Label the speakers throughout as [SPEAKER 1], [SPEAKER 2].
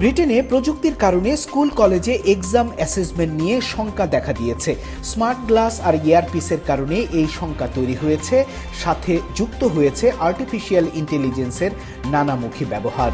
[SPEAKER 1] ব্রিটেনে প্রযুক্তির কারণে স্কুল কলেজে এক্সাম অ্যাসেসমেন্ট নিয়ে শঙ্কা দেখা দিয়েছে। স্মার্ট গ্লাস আর ইয়ারপিসের কারণে এই শঙ্কা তৈরি হয়েছে, সাথে যুক্ত হয়েছে আর্টিফিশিয়াল ইন্টেলিজেন্সের নানামুখী ব্যবহার।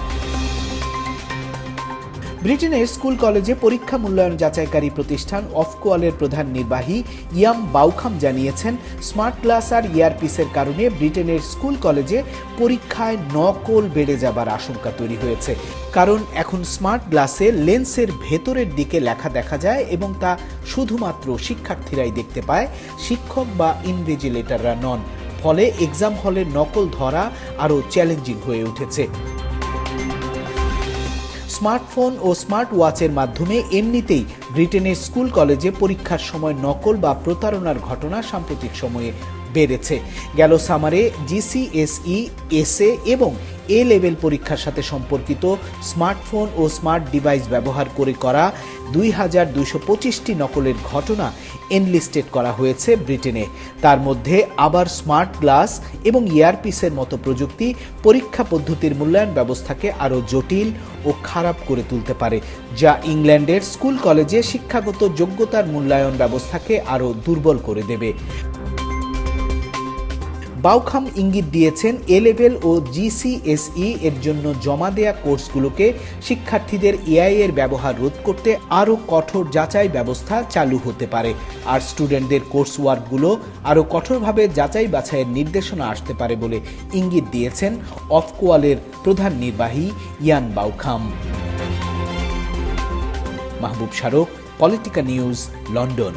[SPEAKER 1] ব্রিটেনের স্কুল কলেজে পরীক্ষা মূল্যায়ন যাচাইকারী প্রতিষ্ঠান অফকোয়ালের প্রধান নির্বাহী ইয়াম বাউখাম জানিয়েছেন, স্মার্ট গ্লাস আর ইয়ারপিসের কারণে ব্রিটেনের স্কুল কলেজে পরীক্ষায় নকল বেড়ে যাবার আশঙ্কা তৈরি হয়েছে। কারণ এখন স্মার্ট গ্লাসে লেন্সের ভেতরের দিকে লেখা দেখা যায় এবং তা শুধুমাত্র শিক্ষার্থীরাই দেখতে পায়, শিক্ষক বা ইনভিজিলেটররা নন। ফলে এক্সাম হলের নকল ধরা আরও চ্যালেঞ্জিং হয়ে উঠেছে। স্মার্টফোন ও স্মার্ট ওয়াচের মাধ্যমে এমনিতেই ব্রিটেনের স্কুল কলেজে পরীক্ষার সময় নকল বা প্রতারণার ঘটনা সাম্প্রতিক সময়ে বেড়েছে। গেল সামারে জিসিএসই, এসএ এবং এ লেভেল পরীক্ষার সাথে সম্পর্কিত স্মার্টফোন ও স্মার্ট ডিভাইস ব্যবহার করে করা 2225টি নকলের ঘটনা এনলিস্টেড করা হয়েছে ব্রিটেনে। তার মধ্যে আবার স্মার্ট গ্লাস এবং ইয়ারপিসের মতো প্রযুক্তি পরীক্ষা পদ্ধতির মূল্যায়ন ব্যবস্থাকে আরও জটিল ও খারাপ করে তুলতে পারে, যা ইংল্যান্ডের স্কুল কলেজে শিক্ষাগত যোগ্যতার মূল্যায়ন ব্যবস্থাকে আরও দুর্বল করে দেবে। বাউখাম ইঙ্গিত দিয়েছেন, এ লেভেল ও জিসিএসই এর জন্য জমা দেয়া কোর্সগুলোকে শিক্ষার্থীদের এআই এর ব্যবহার রোধ করতে আরও কঠোর যাচাই ব্যবস্থা চালু হতে পারে, আর স্টুডেন্টদের কোর্স ওয়ার্কগুলো আরও কঠোরভাবে যাচাই বাছাইয়ের নির্দেশনা আসতে পারে বলে ইঙ্গিত দিয়েছেন অফকোয়ালের প্রধান নির্বাহী ইয়ান বাউখাম। মাহবুব শারক, পলিটিকা নিউজ, লন্ডন।